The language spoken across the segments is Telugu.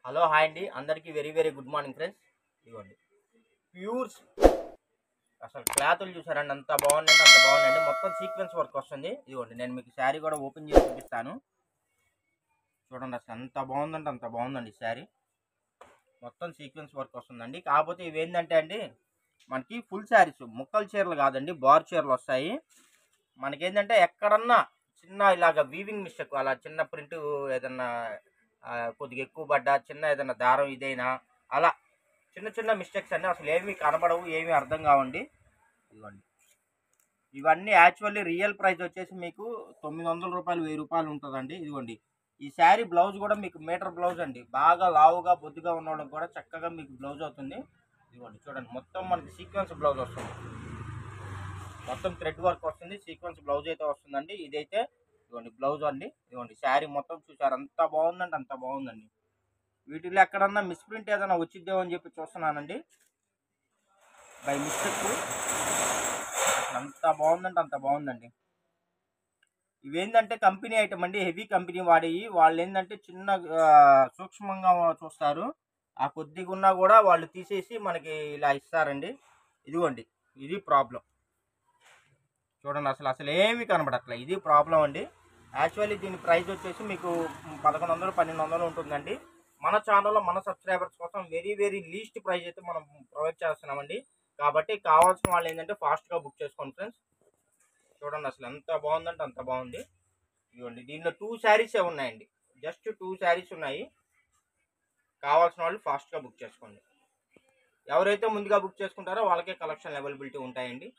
హలో హాయ్ అండి, అందరికీ very very good morning friends. ఇదిగోండి ప్యూర్స్, అసలు క్లాతులు చూసారండి, అంత బాగుందండి, అంత బాగుందండి. మొత్తం సీక్వెన్స్ వర్క్ వస్తుంది. ఇదిగోండి నేను మీకు శారీ కూడా ఓపెన్ చేసి చూపిస్తాను. చూడండి, అసలు ఎంత బాగుందంటే అంత బాగుందండి శారీ. మొత్తం సీక్వెన్స్ వర్క్ వస్తుందండి. కాకపోతే ఇవేంటంటే అండి, మనకి ఫుల్ శారీస్ ముక్కల చీరలు కాదండి, బార్ చీరలు వస్తాయి. మనకేంటంటే ఎక్కడన్నా చిన్న ఇలాగ వీవింగ్ మిస్టేక్, అలా చిన్న ప్రింట్ ఏదన్నా కొద్దిగా ఎక్కువ పడ్డా, చిన్న ఏదైనా దారం ఇదైనా అలా చిన్న చిన్న మిస్టేక్స్ అన్నీ అసలు ఏమీ కనబడవు, ఏమీ అర్థం కావండి. ఇవ్వండి, ఇవన్నీ యాక్చువల్లీ రియల్ ప్రైస్ వచ్చేసి మీకు 900 రూపాయలు, 1000 రూపాయలు ఉంటుందండి. ఇదిగోండి, ఈ శారీ బ్లౌజ్ కూడా మీకు మీటర్ బ్లౌజ్ అండి. బాగా లావుగా బొద్దుగా ఉన్న వాళ్ళకి కూడా చక్కగా మీకు బ్లౌజ్ అవుతుంది. ఇదిగోండి చూడండి, మొత్తం మనకి సీక్వెన్స్ బ్లౌజ్ వస్తుంది, మొత్తం థ్రెడ్ వర్క్ వస్తుంది, సీక్వెన్స్ బ్లౌజ్ అయితే వస్తుందండి. ఇదైతే ఇదిగోండి బ్లౌజ్ అండి. ఇదిగోండి శారీ మొత్తం చూసారు, అంత బాగుందండి, అంత బాగుందండి. వీటిలో ఎక్కడన్నా మిస్ప్రింట్ ఏదైనా వచ్చిద్దేమో అని చెప్పి చూస్తున్నానండి, బై మిస్టేక్. అంత బాగుందంటే అంత బాగుందండి. ఇవేంటంటే కంపెనీ ఐటమ్ అండి, హెవీ కంపెనీ వాడేవి. వాళ్ళు ఏంటంటే చిన్న సూక్ష్మంగా చూస్తారు, ఆ కొద్దిగా ఉన్నా కూడా వాళ్ళు తీసేసి మనకి ఇలా ఇస్తారండి. ఇదిగోండి, ఇది ప్రాబ్లం. చూడండి, అసలు అసలు ఏమీ కనబడట్లే, ఇది ప్రాబ్లం అండి. యాక్చువల్లీ దీని ప్రైస్ వచ్చేసి మీకు 1100, 1200 ఉంటుందండి. మన ఛానల్లో మన సబ్స్క్రైబర్స్ కోసం వెరీ వెరీ లీస్ట్ ప్రైస్ అయితే మనం ప్రొవైడ్ చేస్తున్నామండి. కాబట్టి కావాల్సిన వాళ్ళు ఏంటంటే ఫాస్ట్గా బుక్ చేసుకోండి ఫ్రెండ్స్. చూడండి, అసలు ఎంత బాగుందంటే అంత బాగుంది. ఇదిగోండి, దీనిలో 2 శారీసే ఉన్నాయండి, జస్ట్ 2 శారీస్ ఉన్నాయి. కావాల్సిన వాళ్ళు ఫాస్ట్గా బుక్ చేసుకోండి. ఎవరైతే ముందుగా బుక్ చేసుకుంటారో వాళ్ళకే కలెక్షన్ అవైలబిలిటీ ఉంటాయండి.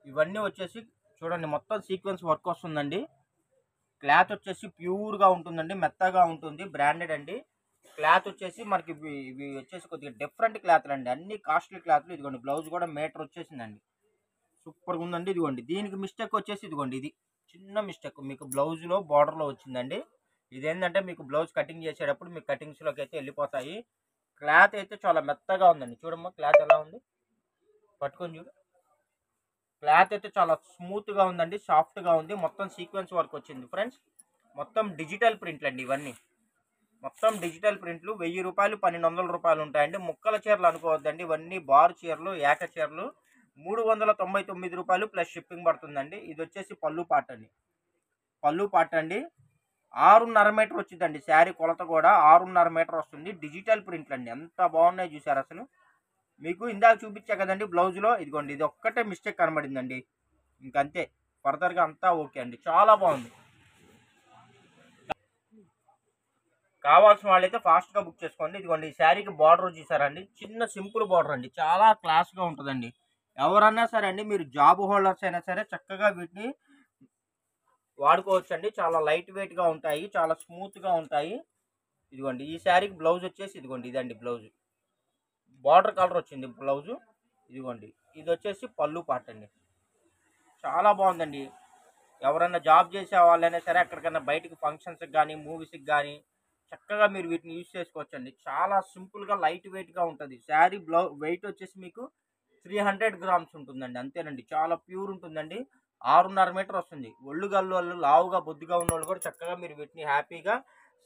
ఇవన్నీ వచ్చేసి చూడండి, మొత్తం సీక్వెన్స్ వర్క్ వస్తుందండి. క్లాత్ వచ్చేసి ప్యూర్గా ఉంటుందండి, మెత్తగా ఉంటుంది, బ్రాండెడ్ అండి. క్లాత్ వచ్చేసి మనకి ఇవి వచ్చేసి కొద్దిగా డిఫరెంట్ క్లాత్లు అండి, అన్ని కాస్ట్లీ క్లాత్లు. ఇదిగోండి బ్లౌజ్ కూడా మీటర్ వచ్చేసిందండి, సూపర్గా ఉందండి. ఇదిగోండి, దీనికి మిస్టేక్ వచ్చేసి ఇదిగోండి, ఇది చిన్న మిస్టేక్ మీకు బ్లౌజ్లో బార్డర్లో వచ్చిందండి. ఇదేంటంటే మీకు బ్లౌజ్ కటింగ్ చేసేటప్పుడు మీకు కటింగ్స్లోకి అయితే వెళ్ళిపోతాయి. క్లాత్ అయితే చాలా మెత్తగా ఉందండి. చూడమ్మా క్లాత్ ఎలా ఉంది, పట్టుకొని చూడు. క్లాత్ అయితే చాలా స్మూత్గా ఉందండి, సాఫ్ట్గా ఉంది. మొత్తం సీక్వెన్స్ వర్క్ వచ్చింది ఫ్రెండ్స్. మొత్తం డిజిటల్ ప్రింట్లు అండి ఇవన్నీ, మొత్తం డిజిటల్ ప్రింట్లు. 1000 రూపాయలు, 1200 రూపాయలు ఉంటాయండి. ముక్కల చీరలు అనుకోవద్దండి, ఇవన్నీ బార్ చీరలు, ఏక చీరలు. 399 రూపాయలు ప్లస్ షిప్పింగ్ పడుతుందండి. ఇది వచ్చేసి పళ్ళు పాట అండి, పళ్ళు పాట అండి. 6.5 మీటర్ వచ్చిందండి శారీ కొలత కూడా, 6.5 మీటర్ వస్తుంది. డిజిటల్ ప్రింట్లు అండి, ఎంత బాగున్నాయి చూసారు అసలు. మీకు ఇందాక చూపించా కదండి బ్లౌజ్లో, ఇదిగోండి ఇది ఒక్కటే మిస్టేక్ కనబడిందండి, ఇంకంతే. ఫర్దర్గా అంతా ఓకే అండి, చాలా బాగుంది. కావాల్సిన వాళ్ళైతే ఫాస్ట్గా బుక్ చేసుకోండి. ఇదిగోండి, ఈ శారీకి బార్డర్ చూసారండి, చిన్న సింపుల్ బార్డర్ అండి, చాలా క్లాస్గా ఉంటుందండి. ఎవరన్నా సరే అండి, మీరు జాబ్ హోల్డర్స్ అయినా సరే చక్కగా వీటిని వాడుకోవచ్చు అండి. చాలా లైట్ వెయిట్గా ఉంటాయి, చాలా స్మూత్గా ఉంటాయి. ఇదిగోండి, ఈ శారీకి బ్లౌజ్ వచ్చేసి ఇదిగోండి, ఇదండి బ్లౌజ్, బార్డర్ కలర్ వచ్చింది బ్లౌజు. ఇదిగోండి, ఇది వచ్చేసి పళ్ళు పాట అండి, చాలా బాగుందండి. ఎవరైనా జాబ్ చేసే వాళ్ళైనా సరే, ఎక్కడికైనా బయటకు ఫంక్షన్స్కి కానీ, మూవీస్కి కానీ చక్కగా మీరు వీటిని యూజ్ చేసుకోవచ్చండి. చాలా సింపుల్గా లైట్ వెయిట్గా ఉంటుంది. శారీ వెయిట్ వచ్చేసి మీకు 300 గ్రామ్స్ ఉంటుందండి, అంతేనండి. చాలా ప్యూర్ ఉంటుందండి. 6.5 మీటర్ వస్తుంది. ఒళ్ళు గల్లు వాళ్ళు, లావుగా బొద్దుగా ఉన్న వాళ్ళు కూడా చక్కగా మీరు వీటిని హ్యాపీగా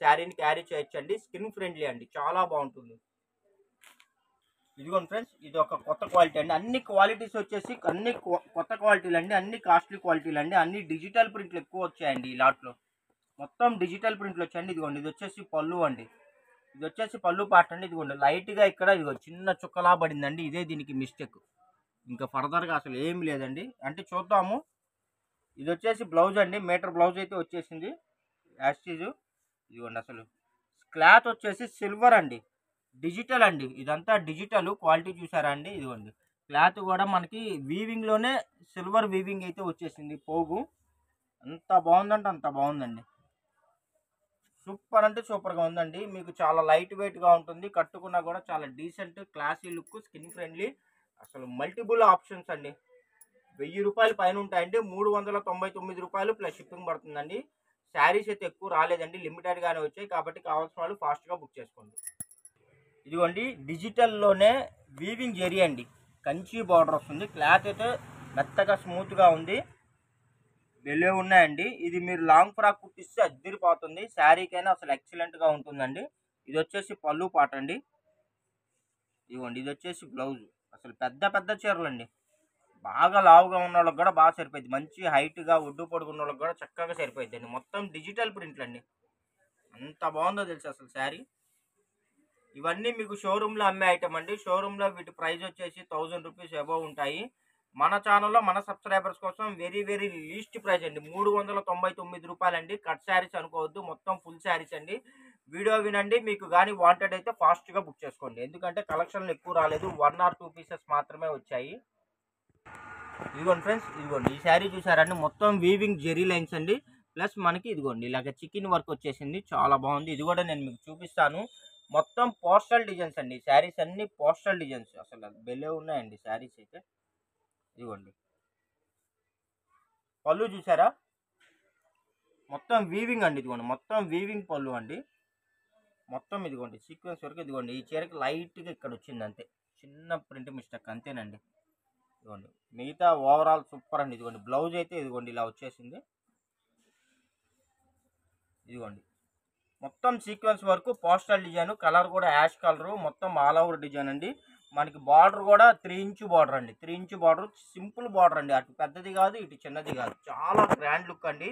శారీని క్యారీ చేయొచ్చండి. స్కిన్ ఫ్రెండ్లీ అండి, చాలా బాగుంటుంది. ఇదిగోండి ఫ్రెండ్స్, ఇది ఒక కొత్త క్వాలిటీ అండి. అన్ని క్వాలిటీస్ వచ్చేసి అన్ని కొత్త క్వాలిటీలు అండి, అన్ని కాస్ట్లీ క్వాలిటీలు అండి. అన్ని డిజిటల్ ప్రింట్లు ఎక్కువ వచ్చాయండి ఈ లాట్లో, మొత్తం డిజిటల్ ప్రింట్లు వచ్చాయండి. ఇదిగోండి, ఇది వచ్చేసి పళ్ళు అండి, ఇది వచ్చేసి పళ్ళు పార్ట్ అండి. ఇదిగోండి లైట్గా ఇక్కడ ఇదిగో చిన్న చుక్కలా పడిందండి, ఇదే దీనికి మిస్టేక్. ఇంకా ఫర్దర్గా అసలు ఏమి లేదండి. అంటే చూద్దాము. ఇది వచ్చేసి బ్లౌజ్ అండి, మీటర్ బ్లౌజ్ అయితే వచ్చేసింది యాస్టీజు. ఇదిగోండి, అసలు క్లాత్ వచ్చేసి సిల్వర్ అండి, డిజిటల్ అండి, ఇదంతా డిజిటల్ క్వాలిటీ చూసారా అండి. ఇదిగోండి, క్లాత్ కూడా మనకి వీవింగ్లోనే సిల్వర్ వీవింగ్ అయితే వచ్చేసింది, పోగు. అంత బాగుందంటే అంత బాగుందండి, సూపర్ అంటే సూపర్గా ఉందండి. మీకు చాలా లైట్ వెయిట్గా ఉంటుంది, కట్టుకున్నా కూడా చాలా decent classy look, skin friendly. అసలు మల్టిపుల్ ఆప్షన్స్ అండి. 1000 రూపాయలు పైన ఉంటాయండి. 399 రూపాయలు ప్లస్ షిప్పింగ్ పడుతుందండి. శారీస్ అయితే ఎక్కువ రాలేదండి, లిమిటెడ్గానే వచ్చాయి. కాబట్టి కావాల్సిన వాళ్ళు ఫాస్ట్గా బుక్ చేసుకోండి. ఇదిగోండి, డిజిటల్లోనే వీవింగ్ జరీ అండి, కంచి బార్డర్ వస్తుంది. క్లాత్ అయితే మెత్తగా స్మూత్గా ఉంది. భలే ఉన్నాయండి. ఇది మీరు లాంగ్ ఫ్రాక్ కుట్టిస్తే అద్దిరిపోతుంది. శారీకైనా అసలు ఎక్సలెంట్‌గా ఉంటుందండి. ఇది వచ్చేసి పళ్ళు పాట అండి. ఇదిగోండి ఇది వచ్చేసి బ్లౌజ్. అసలు పెద్ద పెద్ద చీరలండి. బాగా లావుగా ఉన్నోళ్ళకి కూడా బాగా సరిపోద్ది. మంచి హైట్‌గా ఒడ్డు పొడుగు ఉన్నోళ్ళకి కూడా చక్కగా సరిపోయిద్దండి. మొత్తం డిజిటల్ ప్రింట్లండి. ఎంత బాగుందో తెలుసా అసలు శారీ. ఇవన్నీ మీకు షోరూమ్‌లో అమ్మే ఐటమ్ అండి. షోరూమ్‌లో వీటి ప్రైస్ వచ్చేసి 1000 రూపీస్ అబోవ్ ఉంటాయి. మన ఛానల్‌లో మన సబ్స్క్రైబర్స్ కోసం వెరీ వెరీ లీస్ట్ ప్రైస్ అండి. రూ. 399 అండి. కట్ శారీస్ అనుకోవద్దు. మొత్తం ఫుల్ శారీస్ అండి. వీడియో వినండి. మీకు గాని వాంటెడ్ అయితే ఫాస్ట్‌గా బుక్ చేసుకోండి. ఎందుకంటే కలెక్షన్‌లు ఎక్కువ రాలేదు. 1 ఆర్ 2 పీసెస్ మాత్రమే వచ్చాయి. ఇదిగోండి ఫ్రెండ్స్, ఇదిగోండి ఈ శారీ చూసారండి. మొత్తం వీవింగ్ జెరీ లైన్స్ అండి. ప్లస్ మనకి ఇదిగోండి ఇలాగ చికెన్ వర్క్ వచ్చేసింది. చాలా బాగుంది. ఇది కూడా నేను మీకు చూపిస్తాను. మొత్తం పోస్టల్ డిజైన్స్ అండి. శారీస్ అన్ని పోస్టల్ డిజైన్స్. అసలు భలే ఉన్నాయండి శారీస్ అయితే. ఇదిగోండి పళ్ళు చూసారా, మొత్తం వీవింగ్ అండి. ఇదిగోండి మొత్తం వీవింగ్ పళ్ళు అండి. మొత్తం ఇదిగోండి సీక్వెన్స్ వరకు. ఇదిగోండి ఈ చీరకి లైట్గా ఇక్కడ వచ్చింది అంతే, చిన్న ప్రింట్ మిస్టేక్ అంతేనండి. ఇదిగోండి మిగతా ఓవరాల్ సూపర్ అండి. ఇదిగోండి బ్లౌజ్ అయితే ఇదిగోండి ఇలా వచ్చేసింది. ఇదిగోండి మొత్తం సీక్వెన్స్ వరకు పోస్టల్ డిజైన్. కలర్ కూడా యాష్ కలరు. మొత్తం ఆల్ ఓవర్ డిజైన్ అండి. మనకి బార్డర్ కూడా 3 ఇంచ్ బార్డర్ అండి. 3 ఇంచ్ బార్డర్, సింపుల్ బార్డర్ అండి. అటు పెద్దది కాదు ఇటు చిన్నది కాదు. చాలా గ్రాండ్ లుక్ అండి.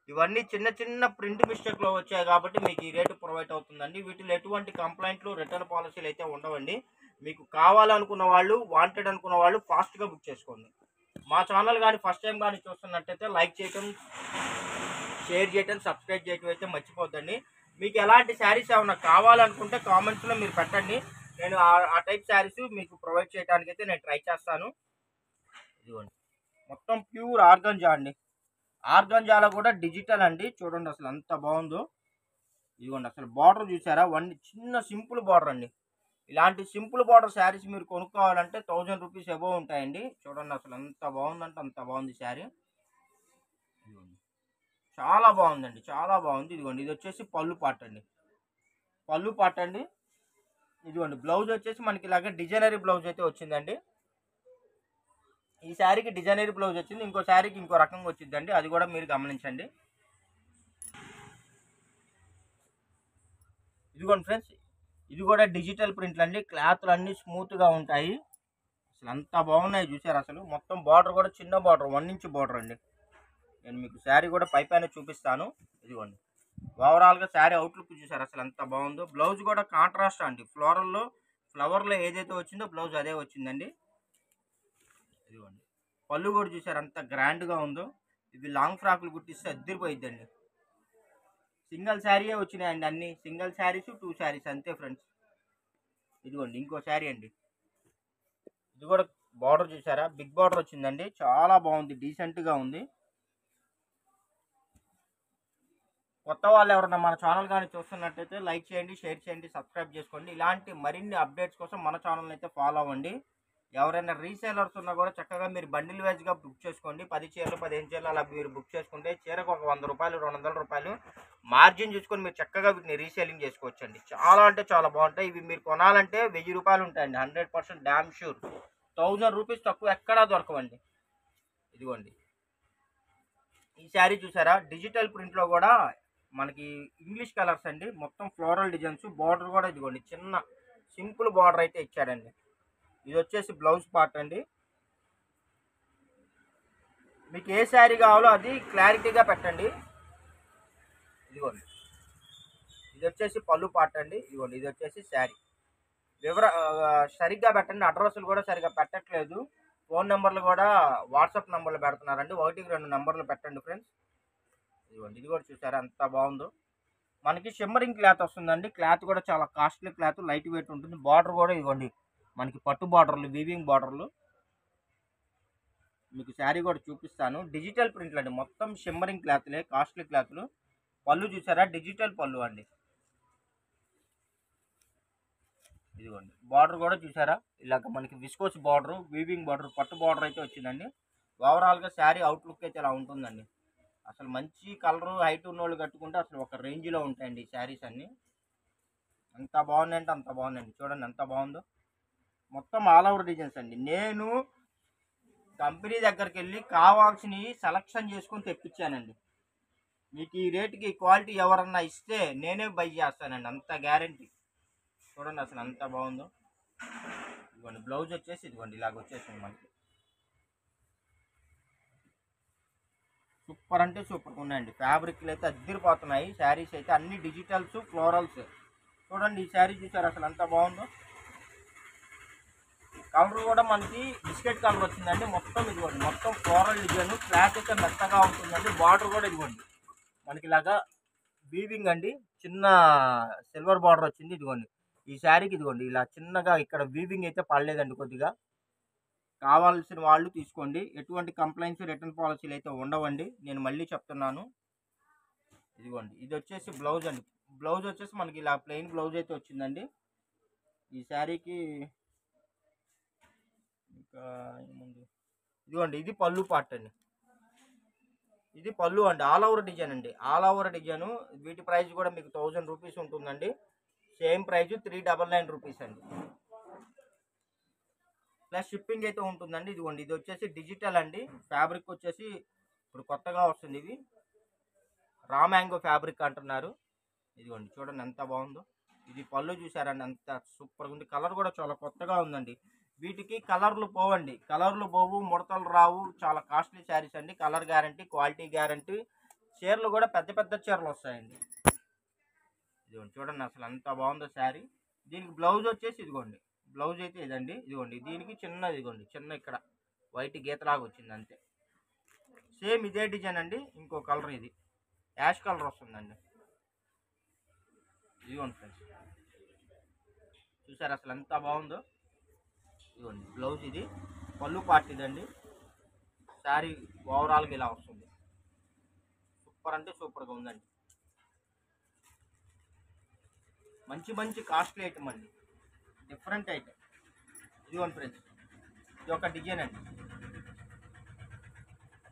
ఇవన్నీ చిన్న చిన్న ప్రింట్ మిస్టేక్లో వచ్చాయి కాబట్టి మీకు ఈ రేటు ప్రొవైడ్ అవుతుందండి. వీటిలో ఎటువంటి కంప్లైంట్లు రిటర్న్ పాలసీలు అయితే ఉండవండి. మీకు కావాలనుకున్న వాళ్ళు, వాంటెడ్ అనుకున్న వాళ్ళు ఫాస్ట్గా బుక్ చేసుకోండి. మా ఛానల్ కానీ ఫస్ట్ టైం కానీ చూస్తున్నట్టయితే లైక్ చేయటం, షేర్ చేయటం, సబ్స్క్రైబ్ చేయటం అయితే మర్చిపోద్దండి. మీకు ఎలాంటి శారీస్ ఏమైనా కావాలనుకుంటే కామెంట్స్లో మీరు పెట్టండి. నేను ఆ టైప్ శారీస్ మీకు ప్రొవైడ్ చేయడానికి అయితే నేను ట్రై చేస్తాను. ఇదిగోండి మొత్తం ప్యూర్ ఆర్గంజా అండి. ఆర్గంజాలో కూడా డిజిటల్ అండి. చూడండి అసలు ఎంత బాగుందో. ఇదిగోండి అసలు బార్డర్ చూసారా, చిన్న సింపుల్ బార్డర్ అండి. ఇలాంటి సింపుల్ బార్డర్ శారీస్ మీరు కొనుక్కోవాలంటే 1000 రూపీస్ అబోవ్ ఉంటాయండి. చూడండి అసలు ఎంత బాగుందంటే అంత బాగుంది శారీ. చాలా బాగుందండి, చాలా బాగుంది. ఇదిగోండి ఇది వచ్చేసి పళ్ళు పాట అండి. పళ్ళు పాట అండి. ఇదిగోండి బ్లౌజ్ వచ్చేసి మనకి ఇలాగే డిజైనరీ బ్లౌజ్ అయితే వచ్చిందండి. ఈ శారీకి డిజైనరీ బ్లౌజ్ వచ్చింది. ఇంకో శారీకి ఇంకో రకంగా వచ్చిందండి. అది కూడా మీరు గమనించండి. ఇదిగోండి ఫ్రెండ్స్, ఇది కూడా డిజిటల్ ప్రింట్లు అండి. క్లాత్లు అన్నీ స్మూత్గా ఉంటాయి. అసలు అంత బాగున్నాయి చూసారు. అసలు మొత్తం బార్డర్ కూడా చిన్న బార్డర్, 1 ఇంచ్ బార్డర్ అండి. నేను మీకు శారీ కూడా పైన చూపిస్తాను. ఇదిగోండి ఓవరాల్గా శారీ అవుట్లుక్ చూసారు అసలు ఎంత బాగుందో. బ్లౌజ్ కూడా కాంట్రాస్ట్ అండి. ఫ్లవర్లో ఏదైతే వచ్చిందో బ్లౌజ్ అదే వచ్చిందండి. ఇదిగోండి పళ్ళు కూడా చూసారు ఎంత గ్రాండ్గా ఉందో. ఇవి లాంగ్ ఫ్రాక్లు కుట్టిస్తే అద్దరిపోయిద్దండి. సింగిల్ శారీయే వచ్చినాయండి. అన్ని సింగిల్ శారీస్, 2 శారీస్ అంతే ఫ్రెండ్స్. ఇదిగోండి ఇంకో శారీ అండి. ఇది కూడా బార్డర్ చూసారా, బిగ్ బార్డర్ వచ్చిందండి. చాలా బాగుంది, డీసెంట్గా ఉంది. కొత్త వాళ్ళు ఎవరన్నా మన ఛానల్ కానీ చూస్తున్నట్టయితే లైక్ చేయండి, షేర్ చేయండి, సబ్స్క్రైబ్ చేసుకోండి. ఇలాంటి మరిన్ని అప్డేట్స్ కోసం మన ఛానల్ అయితే ఫాలో అవ్వండి. ఎవరైనా రీసేలర్స్ ఉన్నా కూడా చక్కగా మీరు బండిల్ వైజ్గా బుక్ చేసుకోండి. 10 చీరలు 15 చీరలు అలా మీరు బుక్ చేసుకుంటే చీరకు ఒక 100 రూపాయలు 200 రూపాయలు మార్జిన్ చూసుకొని మీరు చక్కగా వీటిని రీసేలింగ్ చేసుకోవచ్చండి. చాలా అంటే చాలా బాగుంటాయి. ఇవి మీరు కొనాలంటే 1000 రూపాయలు ఉంటాయండి. 100% డ్యామ్ షూర్. 1000 రూపీస్ తక్కువ ఎక్కడా దొరకవండి. ఇదిగోండి ఈ శారీ చూసారా, డిజిటల్ ప్రింట్లో కూడా మనకి ఇంగ్లీష్ కలర్స్ అండి. మొత్తం ఫ్లోరల్ డిజైన్స్. బార్డర్ కూడా ఇదిగోండి చిన్న సింపుల్ బార్డర్ అయితే ఇచ్చాడండి. ఇది వచ్చేసి బ్లౌజ్ పార్ట్ అండి. మీకు ఏ శారీ కావాలో అది క్లారిటీగా పెట్టండి. ఇదిగోండి ఇది వచ్చేసి పళ్ళు పార్ట్ అండి. ఇదిగోండి ఇది వచ్చేసి శారీ. సరిగ్గా పెట్టండి. అడ్రస్లు కూడా సరిగ్గా పెట్టట్లేదు. ఫోన్ నెంబర్లు కూడా వాట్సాప్ నెంబర్లు పెడుతున్నారండి. 1కి 2 నెంబర్లు పెట్టండి ఫ్రెండ్స్. ఇదిగోండి ఇది కూడా చూసారా ఎంత బాగుందో. మనకి షిమ్మరింగ్ క్లాత్ వస్తుందండి. క్లాత్ కూడా చాలా కాస్ట్లీ క్లాత్, లైట్ వెయిట్ ఉంటుంది. బార్డర్ కూడా ఇవ్వండి మనకి పట్టు బార్డర్లు, వీవింగ్ బార్డర్లు. మీకు శారీ కూడా చూపిస్తాను. డిజిటల్ ప్రింట్లు అండి. మొత్తం షిమ్మరింగ్ క్లాత్లే, కాస్ట్లీ క్లాత్లు. పళ్ళు చూసారా, డిజిటల్ పళ్ళు అండి. ఇదిగోండి బార్డర్ కూడా చూసారా, ఇలాగ మనకి విస్కోస్ బార్డర్, వీవింగ్ బార్డర్, పట్టు బార్డర్ అయితే వచ్చిందండి. ఓవరాల్గా శారీ అవుట్లుక్ అయితే ఇలా ఉంటుందండి. అసలు మంచి కలరు, హైట్ ఉన్నోళ్ళు కట్టుకుంటే అసలు ఒక రేంజ్లో ఉంటాయండి ఈ శారీస్ అన్నీ. ఎంత బాగున్నాయంటే అంత బాగుందండి. చూడండి ఎంత బాగుందో. మొత్తం ఆల్ ఓవర్ డిజైన్స్ అండి. నేను కంపెనీ దగ్గరికి వెళ్ళి కావాల్సినవి సెలక్షన్ చేసుకొని తెప్పించానండి. మీకు ఈ రేటుకి క్వాలిటీ ఎవరన్నా ఇస్తే నేనే బై చేస్తానండి, అంత గ్యారంటీ. చూడండి అసలు ఎంత బాగుందో. ఇదిగోండి బ్లౌజ్ వచ్చేసి ఇదిగోండి ఇలాగ వచ్చేసింది మనకి. సూపర్ అంటే సూపర్ ఉన్నాయండి. ఫ్యాబ్రిక్లు అయితే అద్దరిపోతున్నాయి. శారీస్ అయితే అన్ని డిజిటల్స్, ఫ్లోరల్స్. చూడండి ఈ శారీ చూసారు అసలు ఎంత బాగుందో. కలర్ కూడా మనకి బిస్కెట్ కలర్ వచ్చిందండి. మొత్తం ఇదిగోండి మొత్తం ఫ్లోరల్ డిజైన్. క్లాత్ అయితే మెత్తగా ఉంటుందండి. బార్డర్ కూడా ఇదిగోండి మనకి ఇలాగా వీవింగ్ అండి. చిన్న సిల్వర్ బార్డర్ వచ్చింది. ఇదిగోండి ఈ శారీకి ఇదిగోండి ఇలా చిన్నగా ఇక్కడ వీవింగ్ అయితే పడలేదండి. కొద్దిగా కావాల్సిన వాళ్ళు తీసుకోండి. ఎటువంటి కంప్లైంట్స్, రిటర్న్ పాలసీలు అయితే ఉండవండి. నేను మళ్ళీ చెప్తున్నాను. ఇదిగోండి ఇది వచ్చేసి బ్లౌజ్ అండి. బ్లౌజ్ వచ్చేసి మనకి ఇలా ప్లెయిన్ బ్లౌజ్ అయితే వచ్చిందండి ఈ శారీకి. ఇంకా ఏముంది, ఇదిగోండి ఇది పళ్ళు పార్ట్ అండి. ఇది పళ్ళు అండి. ఆల్ ఓవర్ డిజైన్ అండి. All over design. వీటి ప్రైస్ కూడా మీకు 1000 రూపీస్ ఉంటుందండి. సేమ్ ప్రైస్ 399 రూపీస్ అండి. ప్లస్ షిప్పింగ్ అయితే ఉంటుందండి. ఇదిగోండి ఇది వచ్చేసి డిజిటల్ అండి. ఫ్యాబ్రిక్ వచ్చేసి ఇప్పుడు కొత్తగా వస్తుంది. ఇది రా మ్యాంగో ఫ్యాబ్రిక్ అంటున్నారు. ఇదిగోండి చూడండి ఎంత బాగుందో. ఇది పళ్ళు చూసారండి అంత సూపర్గా ఉంది. కలర్ కూడా చాలా కొత్తగా ఉందండి. వీటికి కలర్లు పోవండి, కలర్లు పోవు, ముడతలు రావు. చాలా కాస్ట్లీ శారీస్ అండి. Colour guarantee, quality guarantee. చీరలు కూడా పెద్ద పెద్ద చీరలు వస్తాయండి. ఇదిగోండి చూడండి అసలు ఎంత బాగుందో శారీ. దీనికి బ్లౌజ్ వచ్చేసి ఇదిగోండి బ్లౌజ్ అయితే ఇదండి. ఇదిగోండి దీనికి చిన్నది, ఇదిగోండి చిన్న ఇక్కడ వైట్ గీతలాగా వచ్చింది అంతే. సేమ్ ఇదే డిజైన్ అండి. ఇంకో కలర్ ఇది యాష్ కలర్ వస్తుందండి. ఇదిగోండి ఫ్రెండ్స్ చూసారు అసలు ఎంత బాగుందో. ఇదిగోండి బ్లౌజ్ ఇది, పళ్ళు పార్ట్ ఇదండి. శారీ ఓవరాల్గా ఇలా వస్తుంది. సూపర్ అంటే సూపర్గా ఉందండి. మంచి మంచి కాస్ట్లీ ఐటమ్ అండి, డిఫరెంట్ ఐటమ్. ఇదిగోండి ఫ్రెండ్స్ ఇది ఒక డిజైన్ అండి.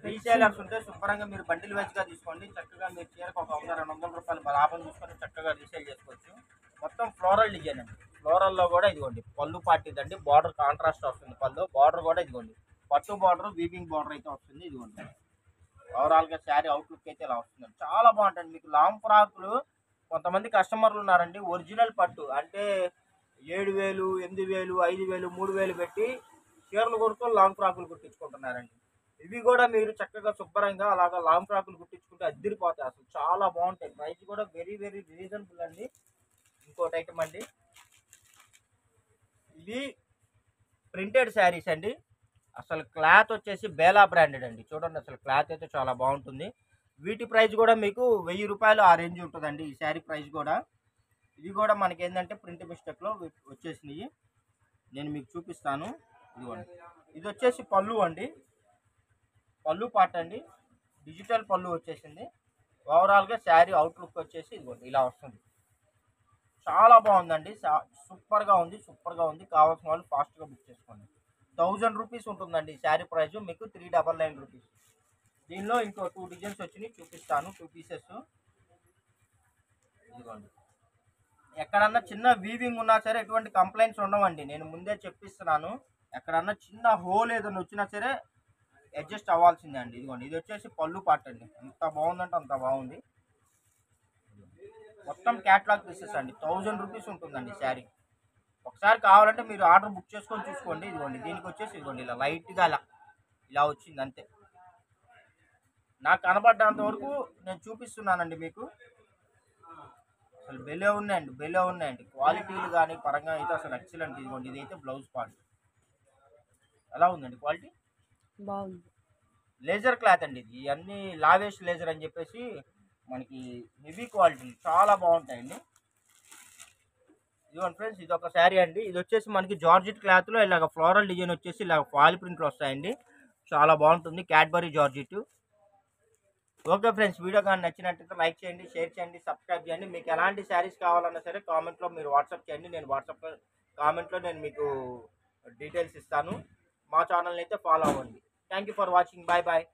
రీసేలర్స్ ఉంటే శుభ్రంగా మీరు బండిల్ వైజ్గా తీసుకోండి. చక్కగా మీరు చీరకు ఒక 100-200 రూపాయలు లాభం తీసుకొని చక్కగా రీసేల్ చేసుకోవచ్చు. మొత్తం ఫ్లోరల్ డిజైన్ అండి. ఫ్లోరల్లో కూడా ఇదిగోండి పళ్ళు పార్ట్ ఇదండి. బార్డర్ కాంట్రాస్ట్ వస్తుంది. పళ్ళు బార్డర్ కూడా ఇదిగోండి పట్టు బార్డర్, వీవింగ్ బార్డర్ అయితే వస్తుంది. ఇదిగోండి ఓవరాల్గా శారీ అవుట్లుక్ అయితే ఇలా వస్తుంది. చాలా బాగుంటుంది. మీకు లాంగ్ ఫ్రాకులు కొంతమంది కస్టమర్లు ఉన్నారండి, ఒరిజినల్ పట్టు అంటే 7000, 8000, 5000, 3000 పెట్టి చీరలు కొనుక్కొని లాంగ్ ఫ్రాకులు కుట్టించుకుంటున్నారండి. ఇవి కూడా మీరు చక్కగా శుభ్రంగా అలాగా లాంగ్ ఫ్రాకులు కుట్టించుకుంటే అద్దరిపోతాయి. అసలు చాలా బాగుంటాయి. ప్రైస్ కూడా వెరీ వెరీ రీజనబుల్ అండి. ఇంకోటి ఐటమ్ అండి, ఇవి ప్రింటెడ్ శారీస్ అండి. అసలు క్లాత్ వచ్చేసి బేలా బ్రాండెడ్ అండి. చూడండి అసలు క్లాత్ అయితే చాలా బాగుంటుంది. వీటి ప్రైస్ కూడా మీకు 1000 రూపాయలు ఆ రేంజ్ ఉంటుందండి ఈ శారీ ప్రైస్ కూడా. ఇది కూడా మనకి ఏంటంటే ప్రింట్ మిస్టేక్లో వచ్చేసినాయి. నేను మీకు చూపిస్తాను. ఇదిగోండి ఇది వచ్చేసి పళ్ళు అండి. పళ్ళు పార్ట్ అండి. డిజిటల్ పళ్ళు వచ్చేసింది. ఓవరాల్గా శారీ అవుట్లుక్ వచ్చేసి ఇదిగోండి ఇలా వస్తుంది. చాలా బాగుందండి. సూపర్గా ఉంది, సూపర్గా ఉంది. కావాల్సిన వాళ్ళు ఫాస్ట్గా బుక్ చేసుకోండి. 1000 రూపీస్ ఉంటుందండి శారీ ప్రైస్, మీకు 399 రూపీస్. దీనిలో ఇంకో 2 డిజైన్స్ వచ్చినాయి, చూపిస్తాను. 2 పీసెస్. ఇదిగోండి ఎక్కడన్నా చిన్న వీవింగ్ ఉన్నా సరే ఎటువంటి కంప్లైంట్స్ ఉండవండి. నేను ముందే చెప్పిస్తున్నాను. ఎక్కడన్నా చిన్న హోల్ ఏదైనా వచ్చినా సరే అడ్జస్ట్ అవ్వాల్సిందే అండి. ఇదిగోండి ఇది వచ్చేసి పళ్ళు పార్ట్ అండి. ఎంత బాగుందంటే అంత బాగుంది. మొత్తం క్యాట్లాగ్ పీసెస్ అండి. 1000 రూపీస్ ఉంటుందండి శారీ. ఒకసారి కావాలంటే మీరు ఆర్డర్ బుక్ చేసుకొని చూసుకోండి. ఇదిగోండి దీనికి వచ్చేసి ఇదిగోండి ఇలా లైట్గా ఇలా వచ్చింది అంతే. నాకు కనబడ్డంత వరకు నేను చూపిస్తున్నానండి మీకు. అసలు బెలే ఉన్నాయండి. క్వాలిటీలు కానీ పరంగా అయితే అసలు ఎక్సలెంట్. ఇదిగోండి ఇదైతే బ్లౌజ్ పార్ట్. ఎలా ఉందండి క్వాలిటీ? బాగుంది. లేజర్ క్లాత్ అండి. ఇది అన్ని లావేష్ లేజర్ అని చెప్పేసి మనకి హెవీ క్వాలిటీ చాలా బాగుంటాయండి. ఇదిగోండి ఫ్రెండ్స్ ఇది ఒక శారీ అండి. ఇది వచ్చేసి మనకి జార్జెట్ క్లాత్లో ఇలాగ ఫ్లోరల్ డిజైన్ వచ్చేసి ఇలా ఫాయిల్ ప్రింట్లు వస్తాయండి. చాలా బాగుంటుంది. Cadbury georgette. Okay friends, video కానీ నచ్చినట్టయితే లైక్ చేయండి, షేర్ చేయండి, సబ్స్క్రైబ్ చేయండి. మీకు ఎలాంటి శారీస్ కావాలన్నా సరే కామెంట్లో మీరు వాట్సాప్ చేయండి. నేను వాట్సాప్లో కామెంట్లో నేను మీకు డీటెయిల్స్ ఇస్తాను. మా ఛానల్ని అయితే ఫాలో అవ్వండి. Thank you for watching. Bye bye.